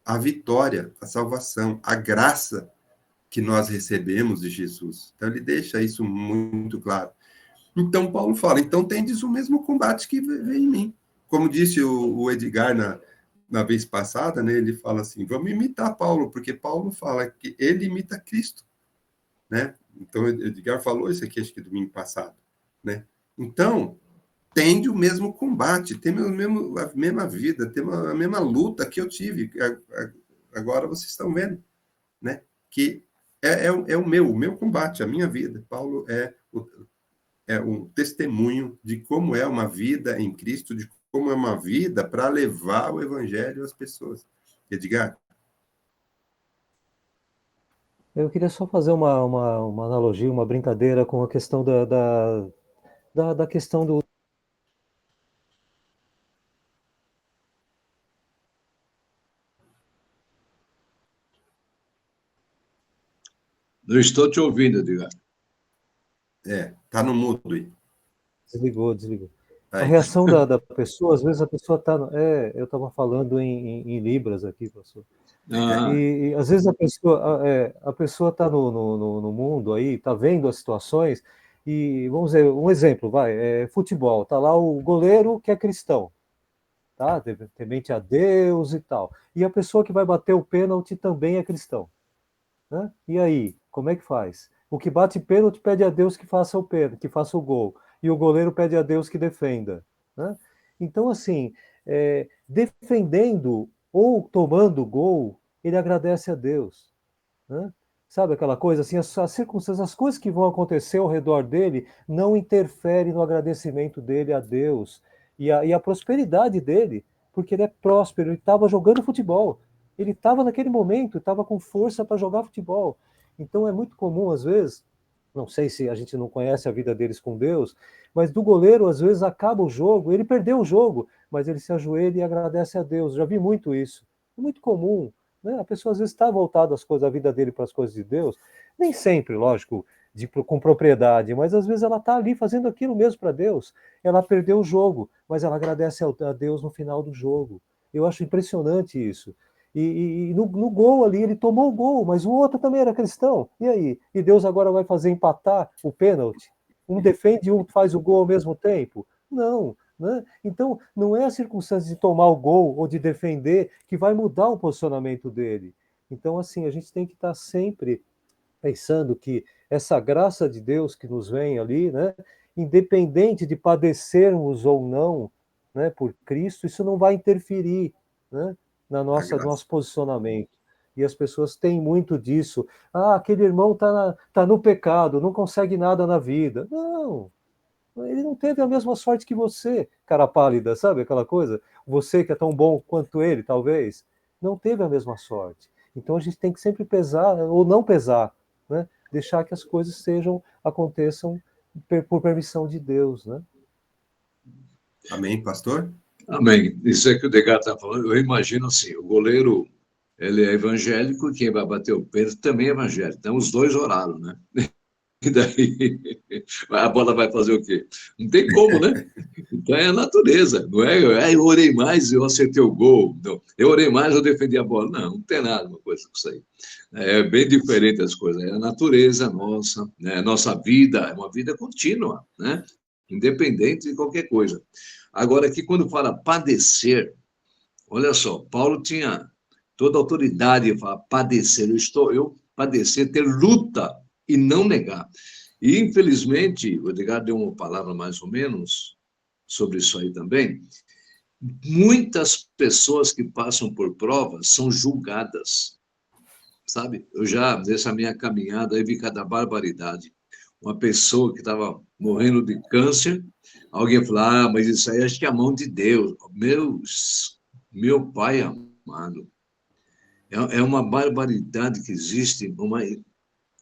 a vitória, a salvação, a graça que nós recebemos de Jesus. Então, ele deixa isso muito claro. Então, Paulo fala, então tendes o mesmo combate que vem em mim. Como disse o Edgar na vez passada, né, ele fala assim, vamos imitar Paulo, porque Paulo fala que ele imita Cristo, né? Então, Edgar falou isso aqui, acho que domingo passado, né? Então, tende o mesmo combate, tem a mesma vida, tem a mesma luta que eu tive. Agora vocês estão vendo, né? Que é o meu combate, a minha vida. Paulo é um testemunho de como é uma vida em Cristo, de como é uma vida para levar o evangelho às pessoas. Edgar? Eu queria só fazer uma analogia, uma brincadeira com a questão da questão do. Não estou te ouvindo, Edgar. Tá no mudo aí. Desligou. Aí. A reação da pessoa, às vezes a pessoa está. Eu estava falando em Libras aqui, professor. E às vezes a pessoa está no mundo aí, está vendo as situações, e vamos dizer, um exemplo, futebol, está lá o goleiro que é cristão, tá? Temente a Deus e tal. E a pessoa que vai bater o pênalti também é cristão, né? E aí, como é que faz? O que bate pênalti pede a Deus que faça o pênalti, que faça o gol, e o goleiro pede a Deus que defenda, né? Então, assim, defendendo ou tomando gol, ele agradece a Deus, né? Sabe aquela coisa assim, as circunstâncias, as coisas que vão acontecer ao redor dele não interferem no agradecimento dele a Deus e a prosperidade dele, porque ele é próspero, ele estava jogando futebol, ele estava naquele momento, estava com força para jogar futebol. Então é muito comum, às vezes, não sei se a gente não conhece a vida deles com Deus, mas do goleiro, às vezes, acaba o jogo, ele perdeu o jogo, mas ele se ajoelha e agradece a Deus. Já vi muito isso. É muito comum, né? A pessoa, às vezes, está voltada às coisas, a vida dele para as coisas de Deus. Nem sempre, lógico, com propriedade, mas às vezes ela está ali fazendo aquilo mesmo para Deus. Ela perdeu o jogo, mas ela agradece a Deus no final do jogo. Eu acho impressionante isso. E no gol ali, ele tomou o gol, mas o outro também era cristão. E aí? E Deus agora vai fazer empatar o pênalti? Um defende e um faz o gol ao mesmo tempo? Não, né? Então, não é a circunstância de tomar o gol ou de defender que vai mudar o posicionamento dele. Então, assim, a gente tem que estar sempre pensando que essa graça de Deus que nos vem ali, né, independente de padecermos ou não, né, por Cristo, isso não vai interferir, né, no nosso posicionamento. E as pessoas têm muito disso. Aquele irmão tá no pecado, não consegue nada na vida. Não, ele não teve a mesma sorte que você, cara pálida, sabe aquela coisa? Você que é tão bom quanto ele, talvez, não teve a mesma sorte. Então a gente tem que sempre pesar, ou não pesar, né? Deixar que as coisas aconteçam por permissão de Deus, né? Amém, pastor? Amém. Isso é que o Edgar está falando. Eu imagino assim, o goleiro, ele é evangélico, quem vai bater o pênalti também é evangélico. Então, os dois oraram, né? E daí, a bola vai fazer o quê? Não tem como, né? Então, é a natureza, não é? Eu orei mais, eu acertei o gol. Não, eu orei mais, eu defendi a bola. Não tem nada uma coisa com isso aí. É bem diferente as coisas. É a natureza nossa, né? A nossa vida é uma vida contínua, né? Independente de qualquer coisa. Agora, aqui, quando fala padecer, olha só, Paulo tinha toda a autoridade de falar padecer. Eu padecer, ter luta e não negar. E, infelizmente, o Edgar deu uma palavra mais ou menos sobre isso aí também. Muitas pessoas que passam por provas são julgadas, sabe? Eu já, nessa minha caminhada, aí vi cada barbaridade. Uma pessoa que estava morrendo de câncer, alguém falou, mas isso aí acho que é a mão de Deus. Meu pai amado, é uma barbaridade que existe, uma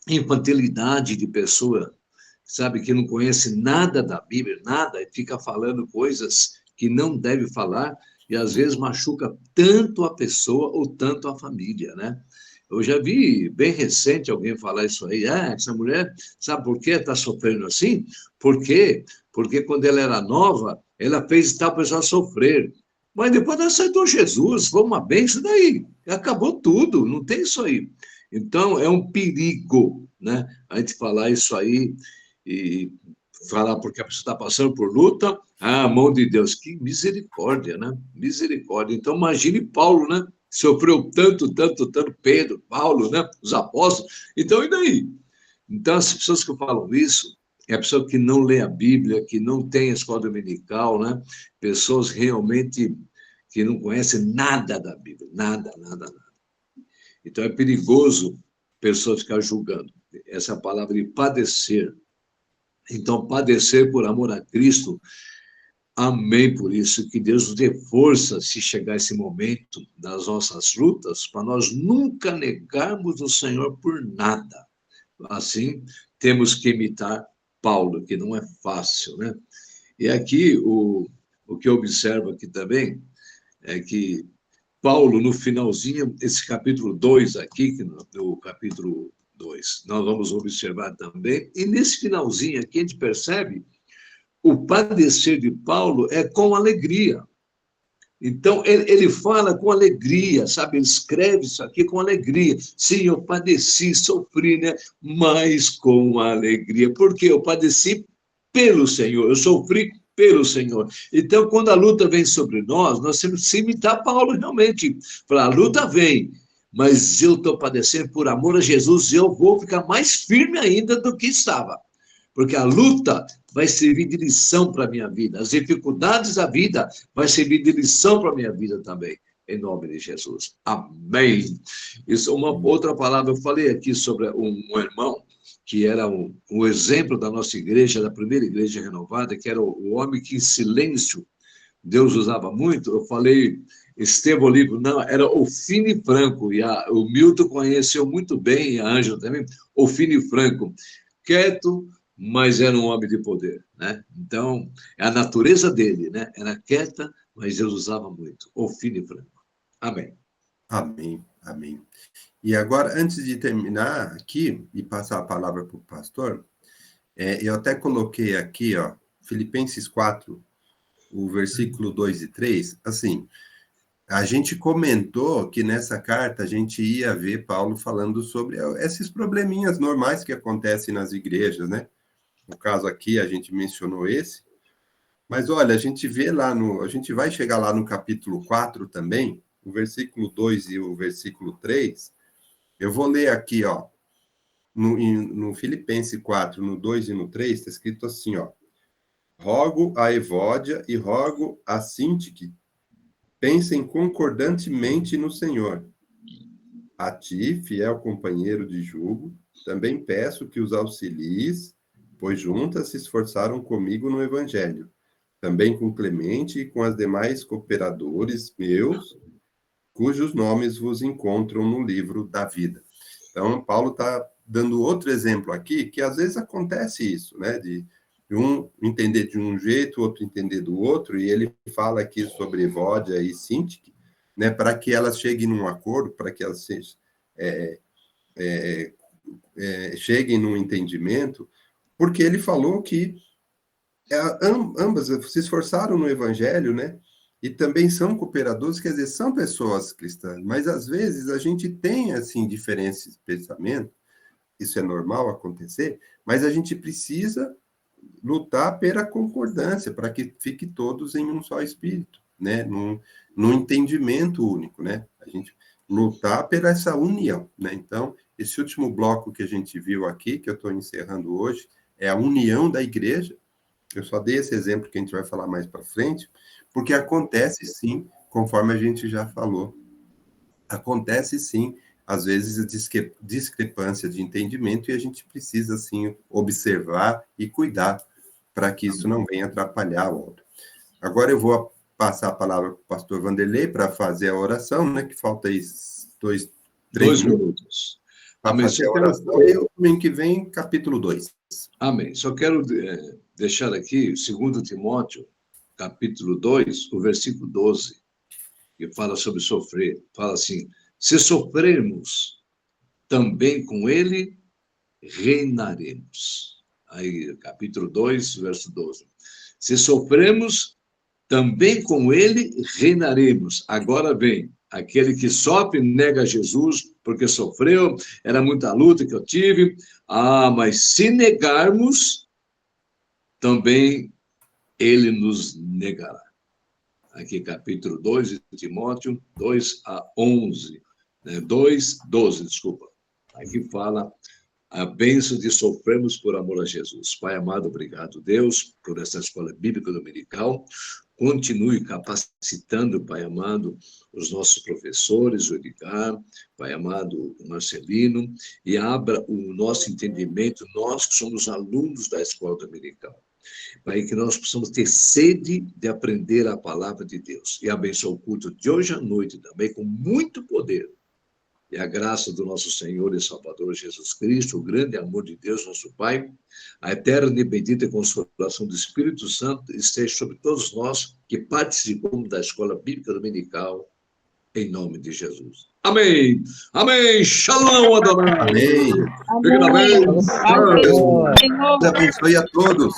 infantilidade de pessoa, sabe, que não conhece nada da Bíblia, nada, e fica falando coisas que não deve falar, e às vezes machuca tanto a pessoa ou tanto a família, né? Eu já vi, bem recente, alguém falar isso aí. Essa mulher, sabe por que está sofrendo assim? Por quê? Porque quando ela era nova, ela fez tal pessoa sofrer. Mas depois ela aceitou Jesus, foi uma bênção daí. Acabou tudo, não tem isso aí. Então, é um perigo, né? A gente falar isso aí e falar porque a pessoa está passando por luta, a mão de Deus. Que misericórdia, né? Misericórdia. Então, imagine Paulo, né? Sofreu tanto, Pedro, Paulo, né? Os apóstolos. Então, e daí? Então, as pessoas que falam isso é a pessoa que não lê a Bíblia, que não tem a escola dominical, né? Pessoas realmente que não conhecem nada da Bíblia, nada. Então, é perigoso pessoas ficar julgando. Essa palavra de padecer. Então, padecer por amor a Cristo. Amém por isso, que Deus nos dê força se chegar esse momento das nossas lutas, para nós nunca negarmos o Senhor por nada. Assim, temos que imitar Paulo, que não é fácil, né? E aqui, o que eu observo aqui também, é que Paulo, no finalzinho, esse capítulo 2 aqui, no capítulo 2, nós vamos observar também, e nesse finalzinho aqui a gente percebe o padecer de Paulo é com alegria. Então, ele fala com alegria, sabe? Ele escreve isso aqui com alegria. Sim, eu padeci, sofri, né? Mas com alegria. Porque eu padeci pelo Senhor, eu sofri pelo Senhor. Então, quando a luta vem sobre nós temos que imitar Paulo realmente. Falar, a luta vem, mas eu estou padecendo por amor a Jesus, eu vou ficar mais firme ainda do que estava. Porque a luta vai servir de lição para a minha vida. As dificuldades da vida vai servir de lição para a minha vida também. Em nome de Jesus. Amém. Isso é uma outra palavra. Eu falei aqui sobre um irmão que era um exemplo da nossa igreja, da primeira igreja renovada, que era o homem que em silêncio Deus usava muito. Eu falei Estevão Livro, não, era Ofine Franco, e o Milton conheceu muito bem, e a Ângela também, Ofine Franco. Quieto, mas era um homem de poder, né? Então, é a natureza dele, né? Era quieta, mas Deus usava muito. Ofine Franco. Amém. Amém. E agora, antes de terminar aqui e passar a palavra para o pastor, eu até coloquei aqui, ó, Filipenses 4, o versículo 2 e 3, assim, a gente comentou que nessa carta a gente ia ver Paulo falando sobre esses probleminhas normais que acontecem nas igrejas, né? No caso aqui, a gente mencionou esse, mas olha, a gente vai chegar lá no capítulo 4 também, o versículo 2 e o versículo 3, eu vou ler aqui, ó, no Filipenses 4, no 2 e no 3, está escrito assim, ó, rogo a Evódia e rogo a Sintique, pensem concordantemente no Senhor. A ti, fiel companheiro de jugo, também peço que os auxilies, pois juntas se esforçaram comigo no Evangelho, também com Clemente e com as demais cooperadores meus, cujos nomes vos encontram no livro da vida. Então, Paulo está dando outro exemplo aqui, que às vezes acontece isso, né? De um entender de um jeito, outro entender do outro, e ele fala aqui sobre Evódia e Sintique, né? Para que elas cheguem num acordo, para que elas cheguem num entendimento, porque ele falou que ambas se esforçaram no Evangelho, né? E também são cooperadores, quer dizer, são pessoas cristãs, mas às vezes a gente tem, assim, diferenças de pensamento, isso é normal acontecer, mas a gente precisa lutar pela concordância, para que fique todos em um só espírito, né? Num entendimento único, né? A gente lutar pela essa união, né? Então, esse último bloco que a gente viu aqui, que eu estou encerrando hoje, é a união da igreja, Eu só dei esse exemplo que a gente vai falar mais para frente, porque acontece sim, conforme a gente já falou, acontece sim, às vezes, a discrepância de entendimento, e a gente precisa, sim, observar e cuidar para que isso não venha atrapalhar o outro. Agora eu vou passar a palavra para o pastor Vanderlei para fazer a oração, né? Que falta aí 3 minutos. Para fazer a oração, e o domingo que vem, capítulo 2. Amém. Só quero deixar aqui, 2 Timóteo, capítulo 2, o versículo 12, que fala sobre sofrer. Fala assim: se sofrermos, também com ele reinaremos. Aí, capítulo 2, verso 12. Se sofremos, também com ele reinaremos. Agora vem, aquele que sofre nega Jesus, porque sofreu, era muita luta que eu tive. Mas se negarmos, também ele nos negará. Aqui, capítulo 2 de Timóteo, 2-11. 2:12, desculpa. Aqui fala a bênção de sofrermos por amor a Jesus. Pai amado, obrigado, Deus, por essa escola bíblica dominical. Continue capacitando, Pai amado, os nossos professores, o Edgar, Pai amado, o Marcelino, e abra o nosso entendimento, nós que somos alunos da escola dominical. Pai, que nós possamos ter sede de aprender a palavra de Deus. E abençoe o culto de hoje à noite também, com muito poder. E a graça do nosso Senhor e Salvador Jesus Cristo, o grande amor de Deus, nosso Pai, a eterna e bendita consolação do Espírito Santo esteja sobre todos nós que participamos da Escola Bíblica Dominical, em nome de Jesus. Amém! Amém! Shalom, Adonai! Amém! Fique na bem! Deus abençoe a todos!